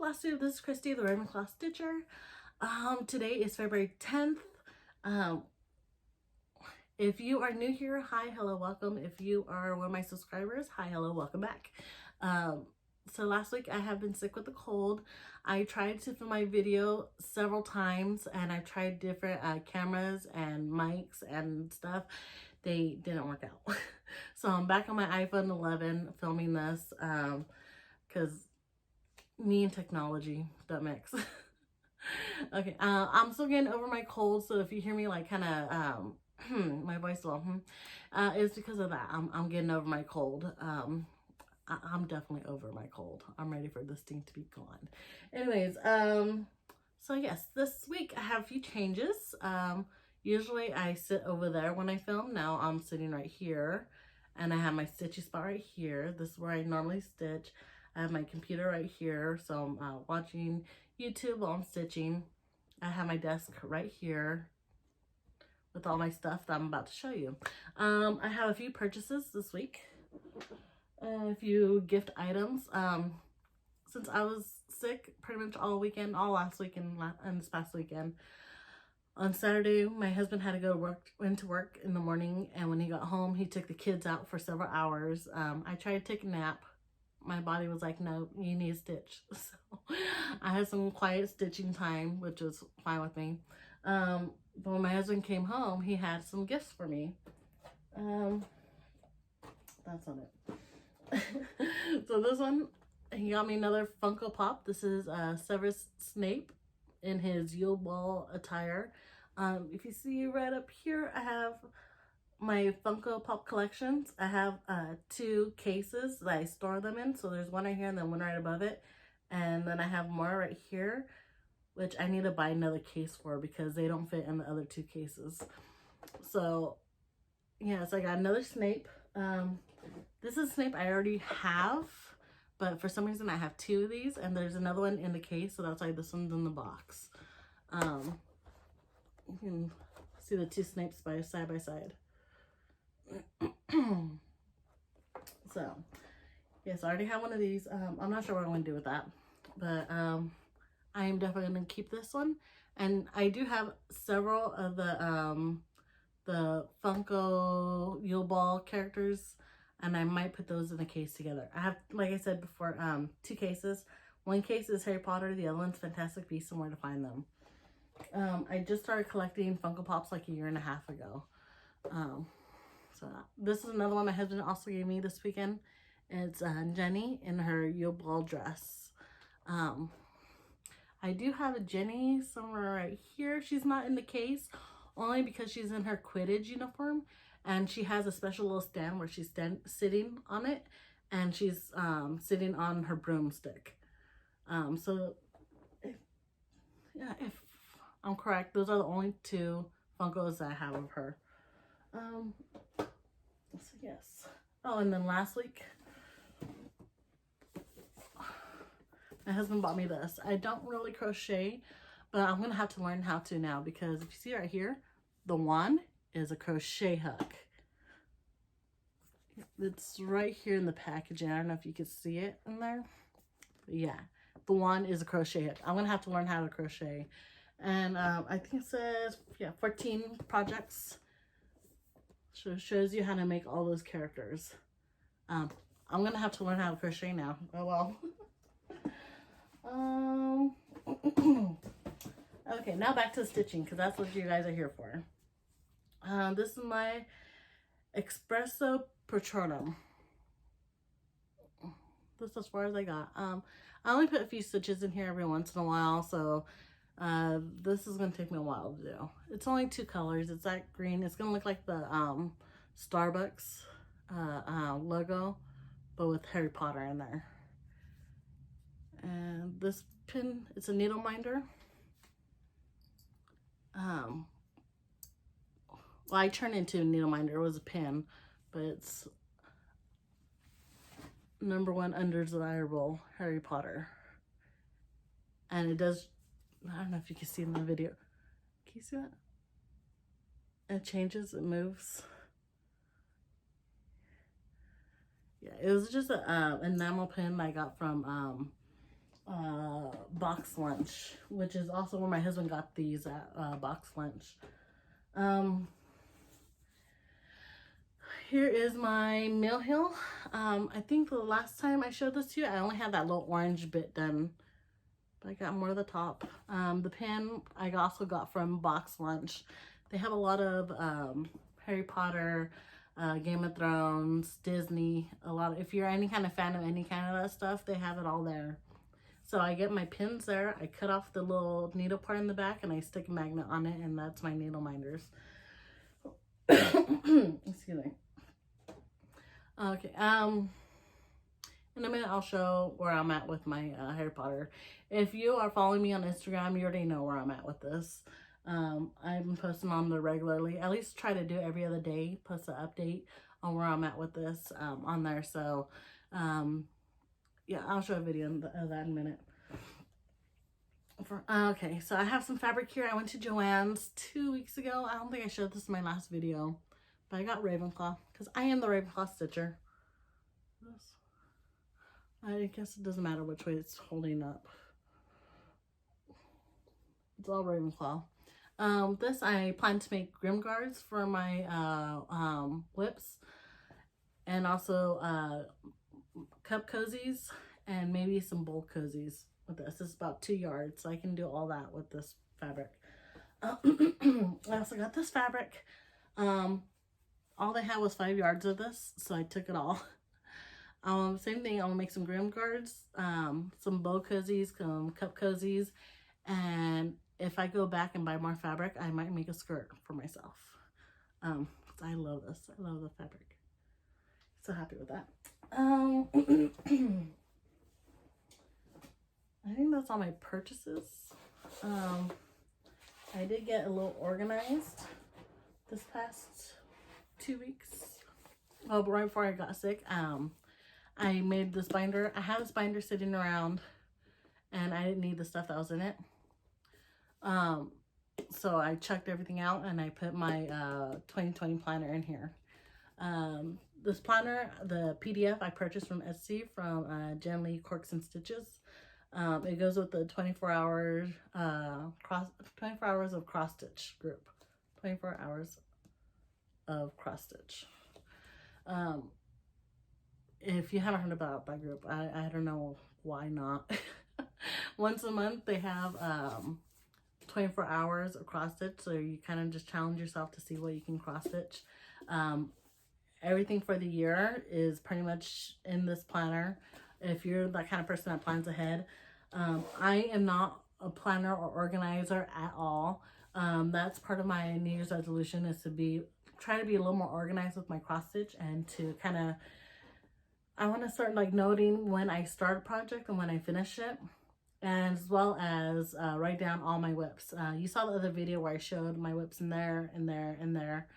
Flosstube. This is Christy, the Ravenclaw Stitcher. Today is February 10th. If you are new here, hi, hello, welcome. If you are one of my subscribers, hi, hello, welcome back. So last week I have been sick with a cold. I tried to film my video several times and I tried different cameras and mics and stuff. They didn't work out. So I'm back on my iPhone 11 filming this because me and technology don't mix. Okay, I'm still getting over my cold, so if you hear me like kind of my voice it's because of that. I'm getting over my cold. I'm definitely over my cold. I'm ready for this thing to be gone. Anyways, so yes, this week I have a few changes. Usually I sit over there when I film. Now I'm sitting right here, and I have my stitchy spot right here. This is where I normally stitch. I have my computer right here, so I'm watching YouTube while I'm stitching. I have my desk right here with all my stuff that I'm about to show you. I have a few purchases this week, a few gift items. Since I was sick pretty much all weekend, all last weekend and this past weekend, on Saturday, my husband had to go to work, went to work in the morning, and when he got home, he took the kids out for several hours. I tried to take a nap. My body was like, no, you need a stitch. So I had some quiet stitching time, which was fine with me. But when my husband came home, he had some gifts for me. That's on it. So this one, he got me another Funko Pop. This is Severus Snape in his Yule Ball attire. If you see right up here, I have my Funko Pop collections. I have 2 cases that I store them in. So there's one right here and then one right above it. And then I have more right here, which I need to buy another case for because they don't fit in the other 2 cases. So yeah, so I got another Snape. This is Snape I already have, but for some reason I have 2 of these, and there's another one in the case, so that's why this one's in the box. You can see the 2 Snapes side by side. So yes, I already have one of these. I'm not sure what I'm going to do with that, but I am definitely going to keep this one. And I do have several of the Funko Yule Ball characters, and I might put those in a case together. I have, like I said before, 2 cases. One case is Harry Potter, the other one's Fantastic Beasts and Where to Find Them. I just started collecting Funko Pops like a year and a half ago. So this is another one my husband also gave me this weekend. It's Jenny in her Yule Ball dress. I do have a Jenny somewhere right here. She's not in the case only because she's in her Quidditch uniform, and she has a special little stand where she's sitting on it, and she's sitting on her broomstick. So if I'm correct, those are the only 2 Funkos that I have of her. So yes. Oh, and then last week, my husband bought me this. I don't really crochet, but I'm going to have to learn how to now, because if you see right here, the wand is a crochet hook. It's right here in the packaging. I don't know if you can see it in there. But yeah, the wand is a crochet hook. I'm going to have to learn how to crochet. And I think it says, yeah, 14 projects. So it shows you how to make all those characters. I'm going to have to learn how to crochet now. Oh well. Okay, now back to stitching, because that's what you guys are here for. This is my Espresso Petroleum. This is as far as I got. I only put a few stitches in here every once in a while, so this is going to take me a while to do. It's only 2 colors. It's that green. It's going to look like the Starbucks logo, but with Harry Potter in there. And this pin, it's a needle minder. Well, I turned into a needle minder. It was a pin, but it's #1 undesirable Harry Potter. And it does, I don't know if you can see in the video. Can you see that? It changes, it moves. Yeah, it was just a enamel pin I got from box lunch, which is also where my husband got these at box lunch. Here is my Mill Hill. I think the last time I showed this to you, I only had that little orange bit done, but I got more of the top. The pen I also got from Box Lunch. They have a lot of Harry Potter, Game of Thrones, Disney, if you're any kind of fan of any kind of that stuff, they have it all there. So I get my pins there, I cut off the little needle part in the back, and I stick a magnet on it, and that's my needle minders. Excuse me. Okay, in a minute I'll show where I'm at with my Harry Potter. If you are following me on Instagram, you already know where I'm at with this. I'm posting on there regularly. At least try to do it every other day, post an update on where I'm at with this on there. So, yeah, I'll show a video of that in a minute. Okay, so I have some fabric here. I went to Joann's 2 weeks ago. I don't think I showed this in my last video, but I got Ravenclaw because I am the Ravenclaw stitcher. I guess it doesn't matter which way it's holding up. It's all Ravenclaw. This I plan to make Grim Guards for my whips, and also cup cozies, and maybe some bowl cozies with this. This is about 2 yards, so I can do all that with this fabric. I also got this fabric. All they had was 5 yards of this, so I took it all. Same thing, I'll make some Grim Guards, some bow cozies, some cup cozies, and if I go back and buy more fabric, I might make a skirt for myself. I love this. I love the fabric. So happy with that. I think that's all my purchases. I did get a little organized this past 2 weeks. Oh, but right before I got sick, I made this binder. I had this binder sitting around, and I didn't need the stuff that was in it. So I chucked everything out, and I put my 2020 planner in here. This planner, the PDF I purchased from Etsy from Jen Lee Corks and Stitches. It goes with the 24 hours of cross stitch group. 24 hours of cross stitch. If you haven't heard about that group, I don't know why not. Once a month they have 24 hours of cross stitch, so you kind of just challenge yourself to see what you can cross stitch. Everything for the year is pretty much in this planner. If you're that kind of person that plans ahead, I am not a planner or organizer at all. That's part of my New Year's resolution, is to try to be a little more organized with my cross stitch, and to kind of, I want to start like noting when I start a project and when I finish it, and as well as write down all my whips. You saw the other video where I showed my whips in there, and there, and there.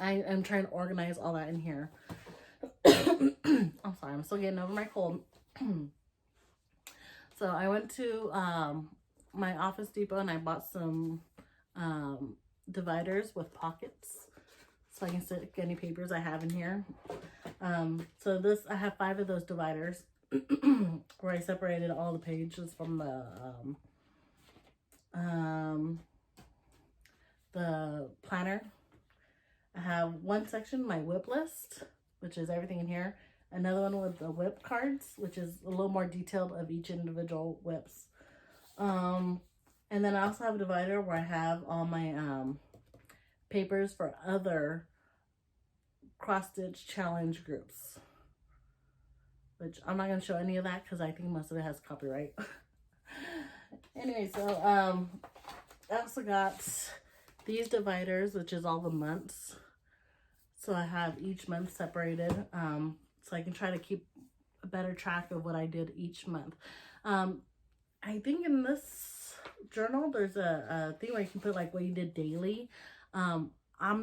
I am trying to organize all that in here. I'm sorry, I'm still getting over my cold. So I went to my Office Depot, and I bought some dividers with pockets, so I can stick any papers I have in here. So I have 5 of those dividers where I separated all the pages from the planner. I have one section, my whip list, which is everything in here. Another one with the whip cards, which is a little more detailed of each individual whips. And then I also have a divider where I have all my papers for other cross-stitch challenge groups, which I'm not going to show any of that because I think most of it has copyright. Anyway, so I also got these dividers, which is all the months. So I have each month separated, so I can try to keep a better track of what I did each month. I think in this journal, there's a thing where you can put like what you did daily. I'm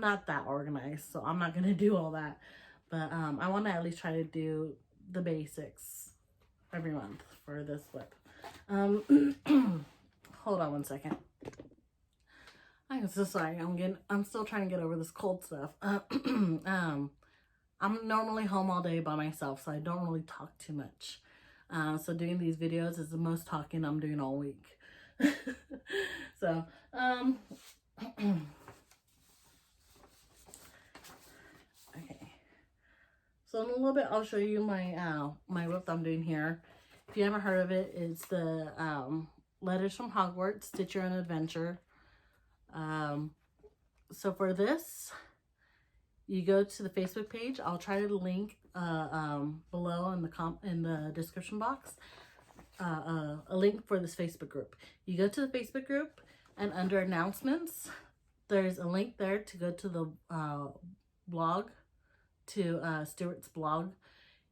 not that organized, so I'm not going to do all that. But I want to at least try to do the basics every month for this whip. Hold on one second. I'm so sorry. I'm still trying to get over this cold stuff. I'm normally home all day by myself, so I don't really talk too much. So doing these videos is the most talking I'm doing all week. So, okay. So in a little bit, I'll show you my my whip I'm doing here. If you haven't heard of it, it's the Letters from Hogwarts, Stitch Your Own Adventure. So for this, you go to the Facebook page. I'll try to link below in the description box a link for this Facebook group. You go to the Facebook group, and under announcements, there's a link there to go to the blog, to Stuart's blog.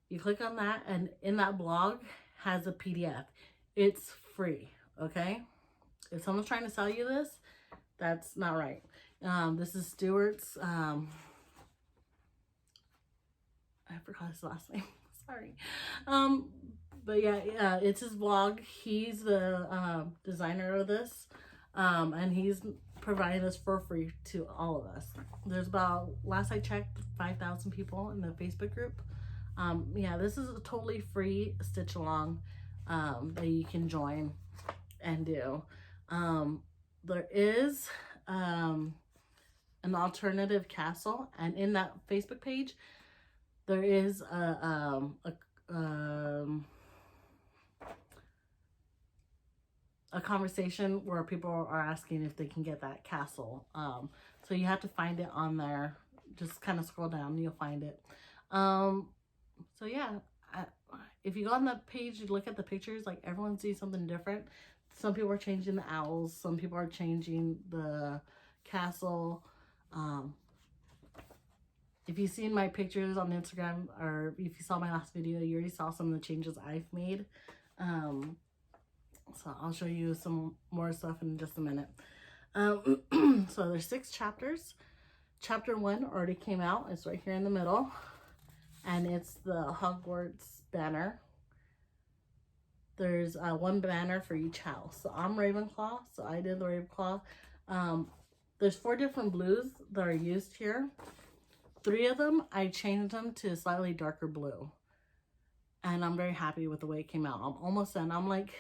You click on that, and in that blog has a PDF. It's free, okay? If someone's trying to sell you this, that's not right. This is Stuart's, I forgot his last name, sorry. But yeah, it's his blog. He's the designer of this, and he's providing this for free to all of us. There's about, last I checked, 5,000 people in the Facebook group. Yeah, this is a totally free stitch along that you can join and do. There is an alternative castle, and in that Facebook page there is a conversation where people are asking if they can get that castle. So you have to find it on there. Just kind of scroll down and you'll find it. So yeah, if you go on the page, you look at the pictures, like everyone sees something different. Some people are changing the owls. Some people are changing the castle. If you've seen my pictures on Instagram, or if you saw my last video, you already saw some of the changes I've made. So I'll show you some more stuff in just a minute. So there's 6 chapters. Chapter 1 already came out. It's right here in the middle. And it's the Hogwarts banner. There's 1 banner for each house. So I'm Ravenclaw, so I did the Ravenclaw. There's 4 different blues that are used here. 3 of them, I changed them to a slightly darker blue. And I'm very happy with the way it came out. I'm almost done. I'm like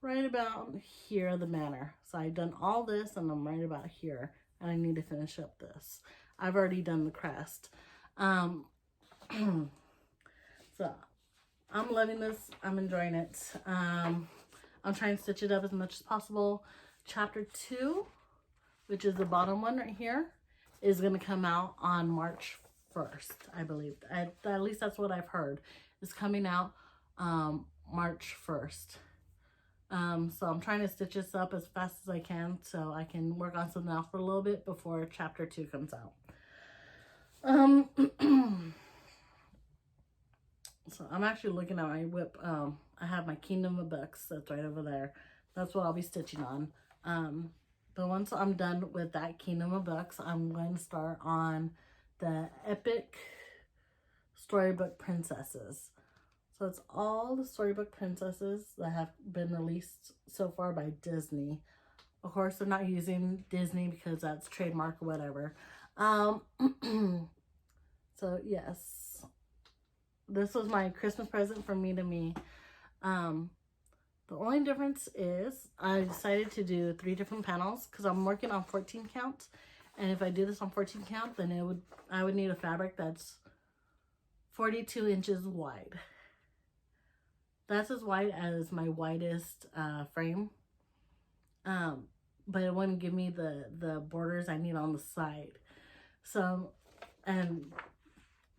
right about here, the banner. So I've done all this and I'm right about here. And I need to finish up this. I've already done the crest. So I'm loving this. I'm enjoying it. I'm trying to stitch it up as much as possible. Chapter 2, which is the bottom one right here, is going to come out on March 1st, I believe. At least that's what I've heard. It's coming out March 1st. So I'm trying to stitch this up as fast as I can so I can work on something else for a little bit before chapter 2 comes out. So I'm actually looking at my whip. I have my Kingdom of Books that's right over there. That's what I'll be stitching on. But once I'm done with that Kingdom of Books, I'm going to start on the Epic Storybook Princesses. So it's all the storybook princesses that have been released so far by Disney. Of course, they're not using Disney because that's trademark or whatever. So yes, this was my Christmas present from me to me. The only difference is I decided to do 3 different panels because I'm working on 14 count. And if I do this on 14 count, then I would need a fabric that's 42 inches wide. That's as wide as my widest frame. But it wouldn't give me the borders I need on the side. So, and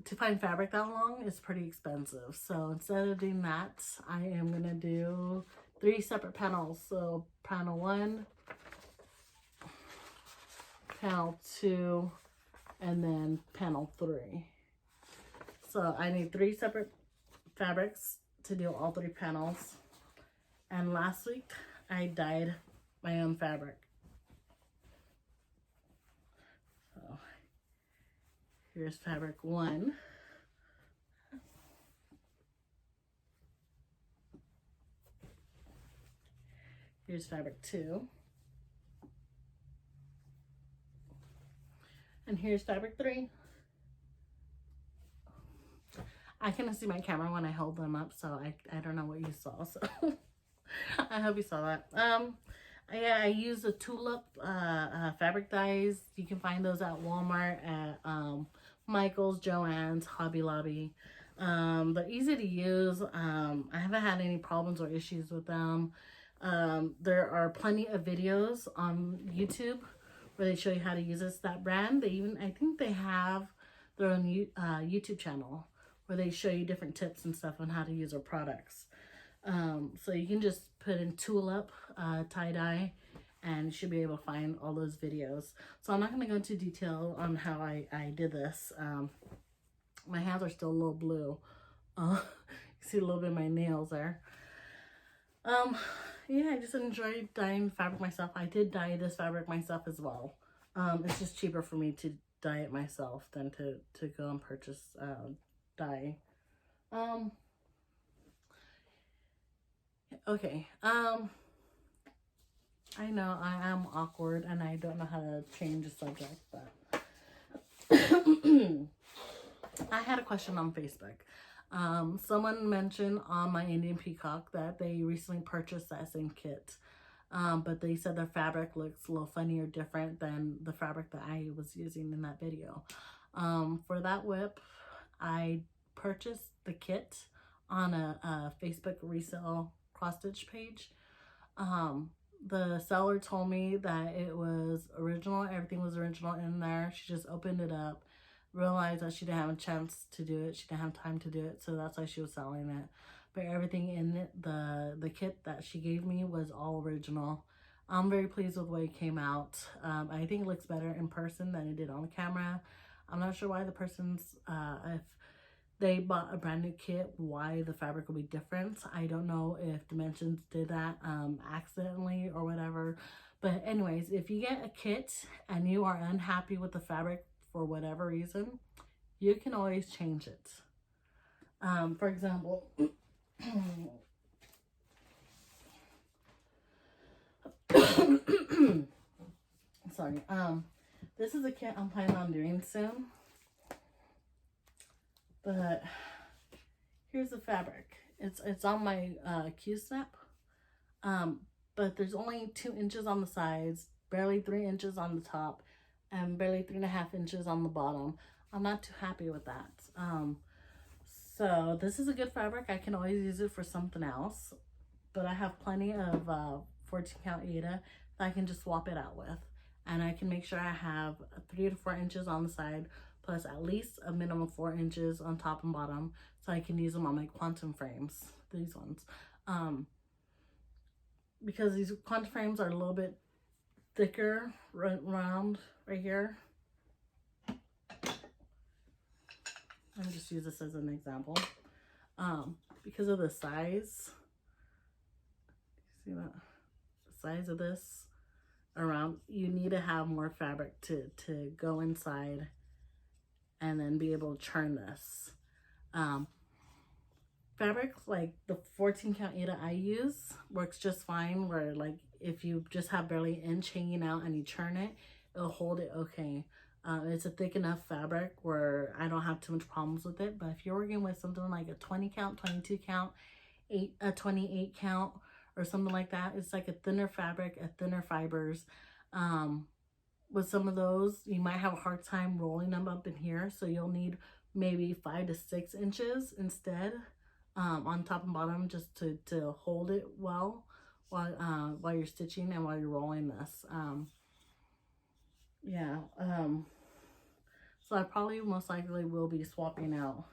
to find fabric that long is pretty expensive. So instead of doing that, I am going to do 3 separate panels. So panel 1, panel 2, and then panel 3. So I need 3 separate fabrics to do all 3 panels. And last week I dyed my own fabric. So here's fabric 1. Here's fabric 2. And here's fabric 3. I couldn't see my camera when I held them up, so I don't know what you saw. So I hope you saw that. Yeah, I use the tulip fabric dyes. You can find those at Walmart, at Michael's, Joann's, Hobby Lobby. They're easy to use. I haven't had any problems or issues with them. There are plenty of videos on YouTube where they show you how to use this. That brand, I think they have their own YouTube channel where they show you different tips and stuff on how to use their products. So you can just put in tulip tie-dye and you should be able to find all those videos. So I'm not going to go into detail on how I did this. My hands are still a little blue. You see a little bit of my nails there. Yeah, I just enjoyed dyeing fabric myself. I did dye this fabric myself as well. It's just cheaper for me to dye it myself than to go and purchase dye. Okay. I know I am awkward and I don't know how to change the subject, but I had a question on Facebook. Someone mentioned on my Indian Peacock that they recently purchased that same kit. But they said their fabric looks a little funny or different than the fabric that I was using in that video. For that whip, I purchased the kit on a Facebook resale cross-stitch page. The seller told me that it was original. Everything was original in there. She just opened it up, realized that she didn't have a chance to do it. She didn't have time to do it, so that's why she was selling it. But everything in it, the kit that she gave me was all original. I'm very pleased with the way it came out. I think it looks better in person than it did on camera. I'm not sure why the person's, if they bought a brand new kit, why the fabric will be different. I don't know if Dimensions did that accidentally or whatever. But anyways, if you get a kit and you are unhappy with the fabric for whatever reason, you can always change it. For example, sorry, this is a kit I'm planning on doing soon. But here's the fabric. It's on my Q-snap. But there's only 2 inches on the sides, barely 3 inches on the top, and barely 3.5 inches on the bottom. I'm not too happy with that. So this is a good fabric. I can always use it for something else. But I have plenty of 14 count Aida that I can just swap it out with. And I can make sure I have 3 to 4 inches on the side, plus at least a minimum 4 inches on top and bottom, so I can use them on my quantum frames, these ones. Because these quantum frames are a little bit thicker, round right here. Let me just use this as an example. Because of the size, see that? The size of this around, you need to have more fabric to go inside and then be able to churn this. Fabric like the 14 count Aida I use works just fine, where like if you just have barely an inch hanging out and you churn it, it'll hold it okay. It's a thick enough fabric where I don't have too much problems with it. But if you're working with something like a 20 count, 22 count, a 28 count, or something like that, it's like a thinner fabric, a thinner fibers. With some of those, you might have a hard time rolling them up in here, so you'll need maybe 5 to 6 inches instead, on top and bottom, just to hold it well while you're stitching and while you're rolling this. Yeah. So I probably most likely will be swapping out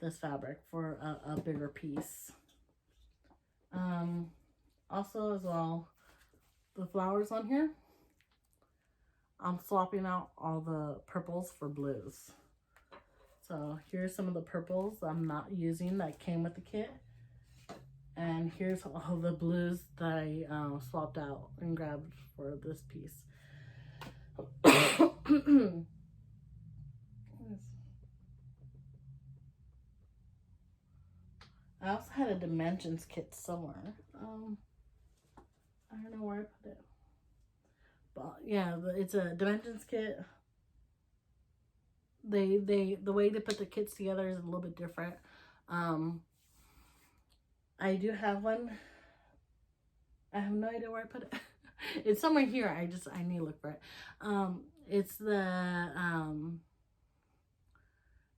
this fabric for a bigger piece. Also as well, the flowers on here, I'm swapping out all the purples for blues. So here's some of the purples I'm not using that came with the kit. And here's all the blues that I swapped out and grabbed for this piece. I also had a Dimensions kit somewhere. I don't know where I put it. But yeah, it's a Dimensions kit. the way they put the kits together is a little bit different. I do have one. I have no idea where I put it. It's somewhere here. I need to look for it. It's the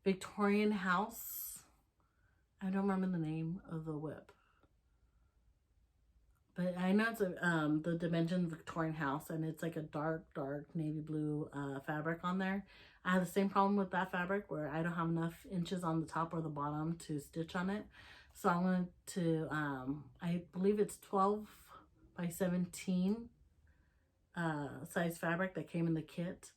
Victorian house. I don't remember the name of the whip, but I know it's the Dimension Victorian house, and it's like a dark navy blue fabric on there. I have the same problem with that fabric where I don't have enough inches on the top or the bottom to stitch on it. So I wanted to, I believe it's 12 by 17 size fabric that came in the kit,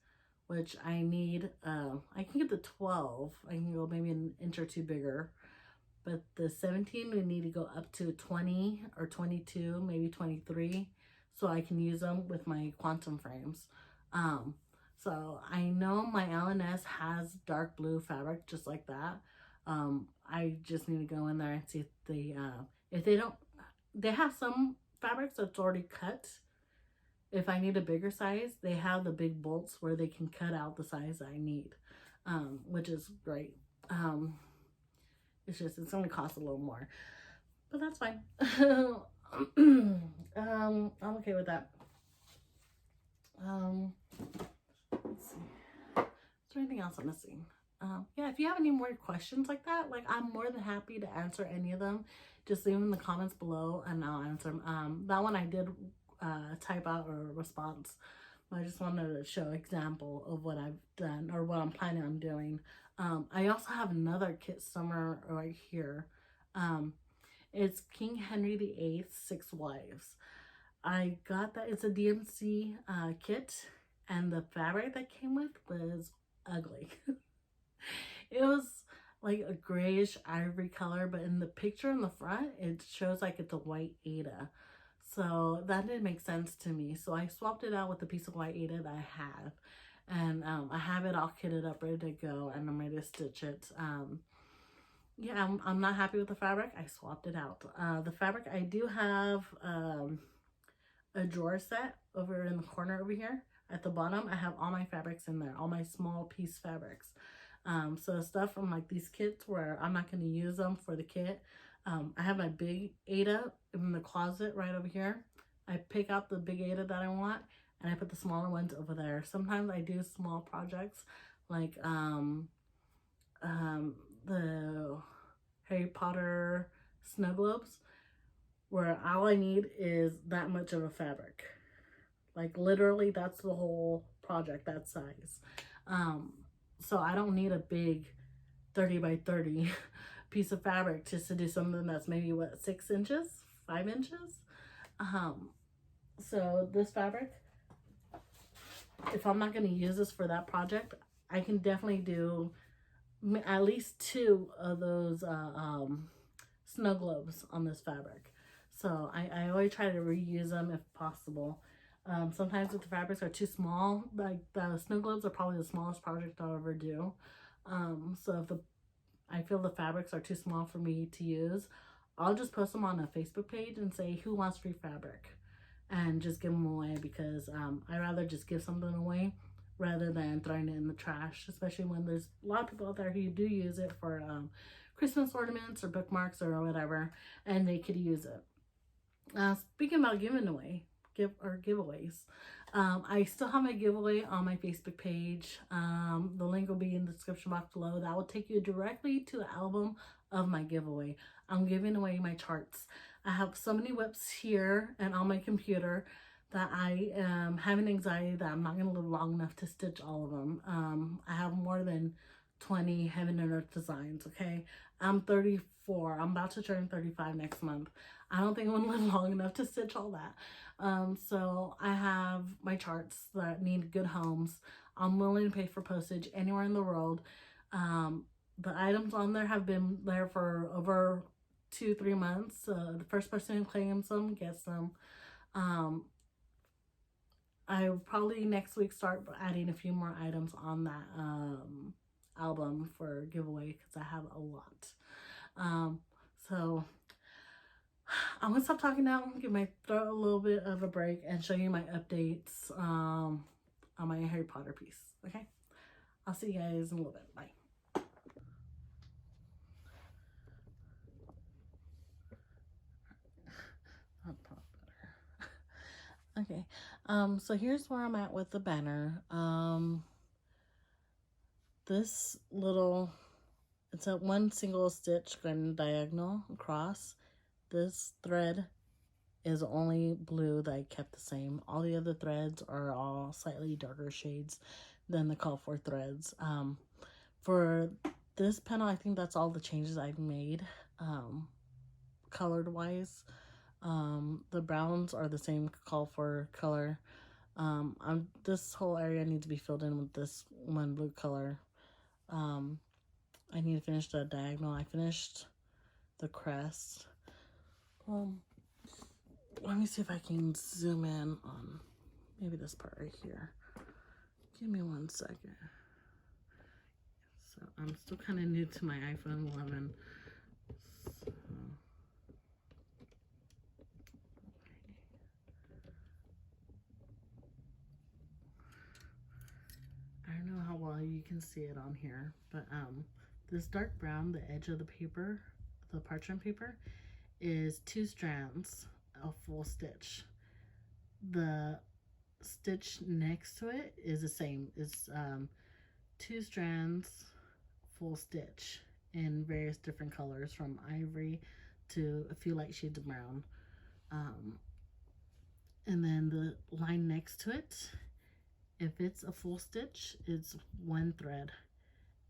which I need. I can get the 12. I can go maybe an inch or two bigger. But the 17, we need to go up to 20 or 22, maybe 23, so I can use them with my quantum frames. So I know my LNS has dark blue fabric just like that. I just need to go in there and see if they don't, they have some fabrics that's already cut. If I need a bigger size, they have the big bolts where they can cut out the size I need, which is great. It's just, it's going to cost a little more, but that's fine. I'm okay with that. Let's see. Is there anything else I'm missing? Yeah, if you have any more questions like that, like, I'm more than happy to answer any of them. Just leave them in the comments below and I'll answer them. That one I did type out a response. I just wanted to show an example of what I've done or what I'm planning on doing. I also have another kit somewhere right here. It's King Henry VIII, 6 Wives. I got that. It's a DMC kit, and the fabric that came with was ugly. It was like a grayish ivory color, but in the picture in the front, it shows like it's a white Aida. So that didn't make sense to me. So I swapped it out with the piece of white Aida that I have. And I have it all kitted up, ready to go, and I'm ready to stitch it. Yeah, I'm not happy with the fabric. I swapped it out. The fabric, I do have a drawer set over in the corner over here. At the bottom, I have all my fabrics in there, all my small piece fabrics. So stuff from like these kits where I'm not going to use them for the kit. I have my big Aida in the closet right over here. I pick out the big Aida that I want, and I put the smaller ones over there. Sometimes I do small projects like the Harry Potter snow globes, where all I need is that much of a fabric. Like literally that's the whole project, that size. So I don't need a big 30 by 30 piece of fabric just to do something that's maybe what, 6 inches, 5 inches. So this fabric, if I'm not going to use this for that project, I can definitely do at least 2 of those snow globes on this fabric. So I always try to reuse them if possible. Sometimes if the fabrics are too small, like the snow globes are probably the smallest project I'll ever do. So if I feel the fabrics are too small for me to use, I'll just post them on a Facebook page and say, who wants free fabric? And just give them away, because I'd rather just give something away rather than throwing it in the trash, especially when there's a lot of people out there who do use it for Christmas ornaments or bookmarks or whatever, and they could use it. Speaking about giving away, giveaways, I still have my giveaway on my Facebook page. The link will be in the description box below. That will take you directly to the album of my giveaway. I'm giving away my charts. I have so many whips here and on my computer that I am having anxiety that I'm not going to live long enough to stitch all of them. I have more than 20 heaven and earth designs, okay? I'm 34. I'm about to turn 35 next month. I don't think I'm going to live long enough to stitch all that. So I have my charts that need good homes. I'm willing to pay for postage anywhere in the world. The items on there have been there for over 2-3 months. The first person who claims them gets them. I will probably next week start adding a few more items on that album for giveaway, because I have a lot. So I'm gonna stop talking now, give my throat a little bit of a break, and show you my updates on my Harry Potter piece. Okay, I'll see you guys in a little bit. Bye. Okay, so here's where I'm at with the banner. This little, it's a one single stitch going diagonal across. This thread is only blue that I kept the same. All the other threads are all slightly darker shades than the call for threads. For this panel, I think that's all the changes I've made, colored wise. The browns are the same call for color. This whole area needs to be filled in with this one blue color. I need to finish the diagonal. I finished the crest. Let me see if I can zoom in on maybe this part right here. Give me 1 second. So I'm still kind of new to my iPhone 11. So, I don't know how well you can see it on here, but this dark brown, the edge of the paper, the parchment paper, is 2 strands of full stitch. The stitch next to it is the same. It's 2 strands full stitch in various different colors, from ivory to a few light shades of brown. And then the line next to it, if it's a full stitch, it's 1 thread.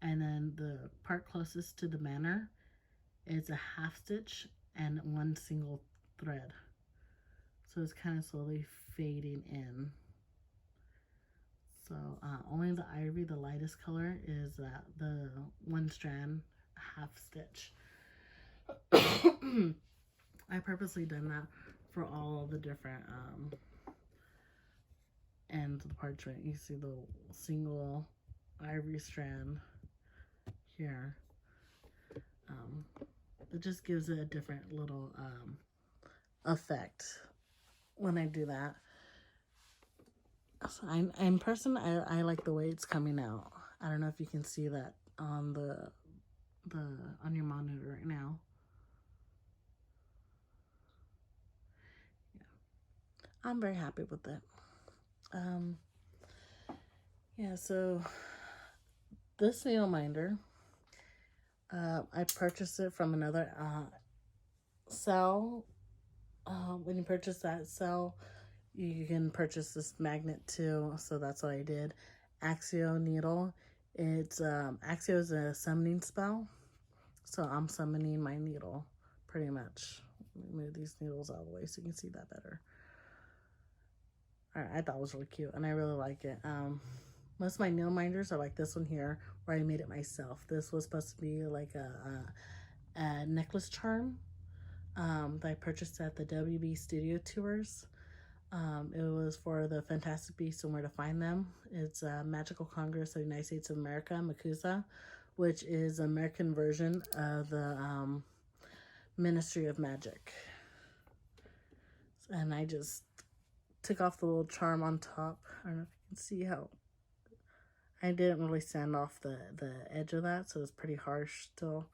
And then the part closest to the banner is a half stitch and 1 single thread. So it's kind of slowly fading in. So only the ivory, the lightest color, is that the 1 strand half stitch. I purposely done that for all the different ends of the parchment. You see the single ivory strand here. It just gives it a different little effect when I do that. So in person, I like the way it's coming out. I don't know if you can see that on on your monitor right now. Yeah, I'm very happy with it. Yeah, so this needle minder, I purchased it from another cell. When you purchase that cell, you can purchase this magnet too, so that's what I did. Axio needle. It's Axio is a summoning spell, so I'm summoning my needle pretty much. Let me move these needles out of the way so you can see that better. Alright, I thought it was really cute and I really like it. Most of my needle minders are like this one here, where I made it myself. This was supposed to be like a necklace charm that I purchased at the WB Studio Tours. It was for the Fantastic Beasts and Where to Find Them. It's a Magical Congress of the United States of America, MACUSA, which is the American version of the Ministry of Magic. And I just took off the little charm on top. I don't know if you can see how I didn't really sand off the edge of that, so it's pretty harsh still.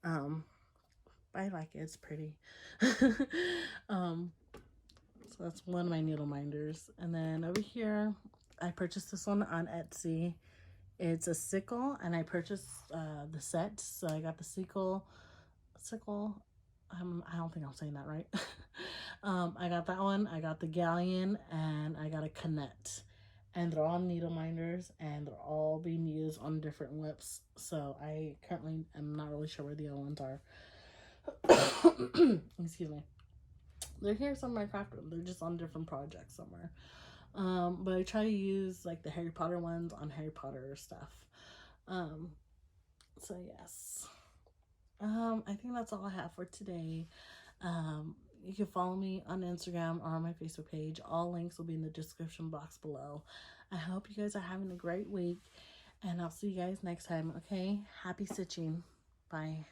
But I like it. It's pretty. So that's one of my needle minders. And then over here, I purchased this one on Etsy. It's a sickle, and I purchased the set. So I got the sickle. I don't think I'm saying that right. I got that one. I got the galleon, and I got a canet. And they're all needle minders, and they're all being used on different whips. So I currently am not really sure where the other ones are. Excuse me. They're here somewhere. I crafted them. They're just on different projects somewhere. But I try to use like the Harry Potter ones on Harry Potter stuff. So yes. I think that's all I have for today. You can follow me on Instagram or on my Facebook page. All links will be in the description box below. I hope you guys are having a great week, and I'll see you guys next time, okay? Happy stitching. Bye.